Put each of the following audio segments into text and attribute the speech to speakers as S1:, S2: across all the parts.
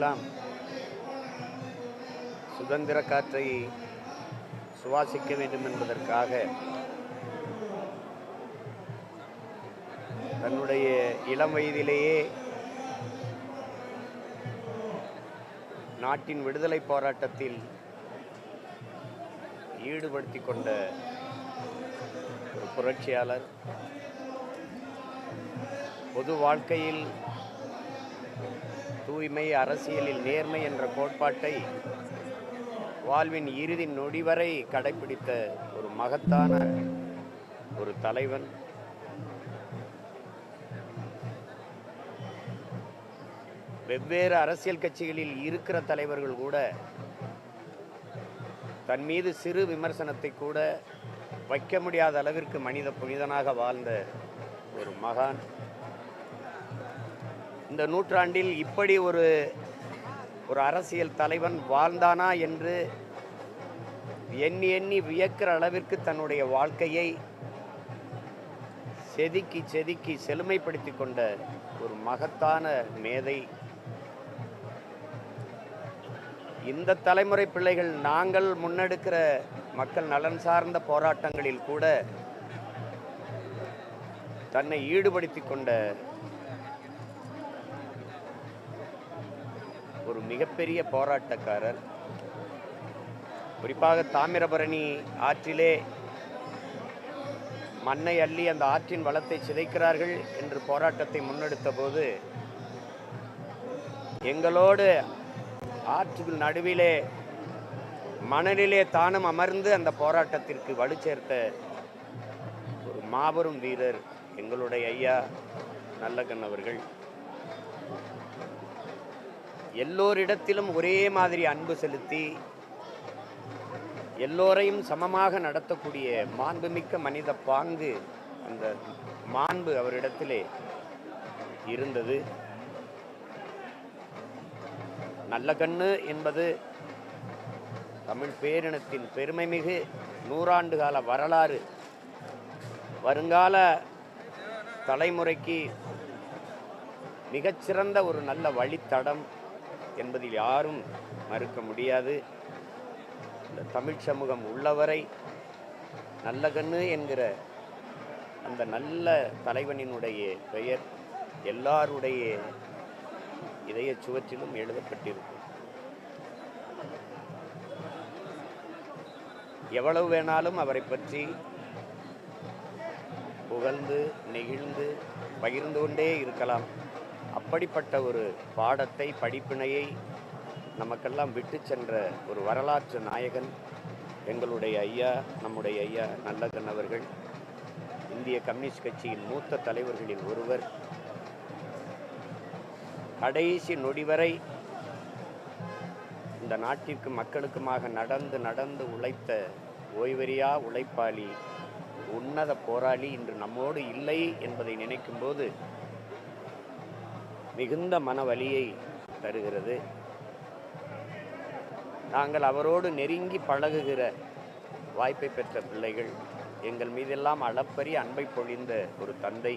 S1: நாமெல்லாம் சுதந்திர காற்றை சுவாசிக்க வேண்டும் என்பதற்காக தன்னுடைய இளம் வயதிலேயே நாட்டின் விடுதலை போராட்டத்தில் ஈடுபடுத்திக் கொண்ட ஒரு புரட்சியாளர். பொது வாழ்க்கையில் தூய்மை, அரசியலில் நேர்மை என்ற கோட்பாட்டை வாழ்வின் இறுதி நொடி வரை கடைபிடித்த ஒரு மகத்தான ஒரு தலைவன். வெவ்வேறு அரசியல் கட்சிகளில் இருக்கிற தலைவர்கள் கூட தன் மீது சிறு விமர்சனத்தை கூட வைக்க முடியாத அளவிற்கு மனித புனிதனாக வாழ்ந்த ஒரு மகான். இந்த நூற்றாண்டில் இப்படி ஒரு அரசியல் தலைவன் வாழ்ந்தானா என்று எண்ணி எண்ணி வியக்கிற அளவிற்கு தன்னுடைய வாழ்க்கையை செதுக்கி செதுக்கி செழுமைப்படுத்தி கொண்ட ஒரு மகத்தான மேதை. இந்த தலைமுறை பிள்ளைகள் நாங்கள் முன்னெடுக்கிற மக்கள் நலன் சார்ந்த போராட்டங்களில் கூட தன்னை ஈடுபடுத்தி கொண்ட ஒரு மிகப்பெரிய போராட்டக்காரர். குறிப்பாக தாமிரபரணி ஆற்றிலே மண்ணை அள்ளி அந்த ஆற்றின் வளத்தை சிதைக்கிறார்கள் என்று போராட்டத்தை முன்னெடுத்த போது எங்களோடு ஆற்றுக்கு நடுவிலே மணலிலே தானும் அமர்ந்து அந்த போராட்டத்திற்கு வலு சேர்த்த ஒரு மாபெரும் வீரர் எங்களுடைய ஐயா நல்லகண்ண அவர்கள். எல்லோரிடத்திலும் ஒரே மாதிரி அன்பு செலுத்தி எல்லோரையும் சமமாக நடத்தக்கூடிய மாண்புமிக்க மனித பாங்கு, அந்த மாண்பு அவரிடத்திலே இருந்தது. நல்லகண்ணு என்பது தமிழ் பேரினத்தின் பெருமைமிகு 100 ஆண்டு கால வரலாறு. வருங்கால தலைமுறைக்கு மிகச்சிறந்த ஒரு நல்ல வழித்தடம் என்பதில் யாரும் மறுக்க முடியாது. இந்த தமிழ் சமூகம் உள்ளவரை நல்லகண்ணு என்கிற அந்த நல்ல தலைவனினுடைய பெயர் எல்லாருடைய இதய சுவற்றிலும் எழுதப்பட்டிருக்கும். எவ்வளவு வேணாலும் அவரை பற்றி புகழ்ந்து நெகிழ்ந்து பகிர்ந்து கொண்டே இருக்கலாம். அப்படிப்பட்ட ஒரு பாடத்தை, படிப்பினையை நமக்கெல்லாம் விட்டு சென்ற ஒரு வரலாற்று நாயகன் எங்களுடைய ஐயா, நம்முடைய ஐயா நல்லகண்ண அவர்கள். இந்திய கம்யூனிஸ்ட் கட்சியின் மூத்த தலைவர்களில் ஒருவர். கடைசி நொடி வரை இந்த நாட்டிற்கு மக்களுக்குமாக நடந்து நடந்து உழைத்த ஓய்வறியா உழைப்பாளி, உன்னத போராளி இன்று நம்மோடு இல்லை என்பதை நினைக்கும் போது மிகுந்த மனவலியை தருகிறது. நாங்கள் அவரோடு நெருங்கி பழகுகிற வாய்ப்பை பெற்ற பிள்ளைகள். எங்கள் மீதெல்லாம் அளப்பரிய அன்பை பொழிந்த ஒரு தந்தை.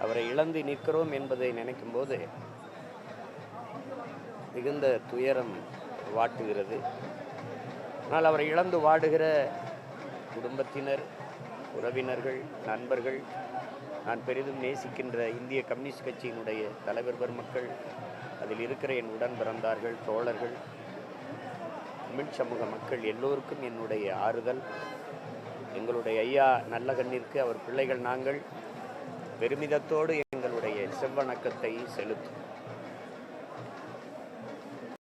S1: அவரை இழந்து நிற்கிறோம் என்பதை நினைக்கும் போது மிகுந்த துயரம் வாட்டுகிறது. ஆனால் அவரை இழந்து வாடுகிற குடும்பத்தினர், உறவினர்கள், நண்பர்கள், நான் பெரிதும் நேசிக்கின்ற இந்திய கம்யூனிஸ்ட் கட்சியினுடைய தலைவர் பெருமக்கள், அதில் இருக்கிற என் உடன் பிறந்தார்கள், தோழர்கள், தமிழ் சமூக மக்கள் எல்லோருக்கும் என்னுடைய ஆறுதல். எங்களுடைய ஐயா நல்லகண்ணிற்கு அவர் பிள்ளைகள் நாங்கள் பெருமிதத்தோடு எங்களுடைய செவ்வணக்கத்தை செலுத்தும்.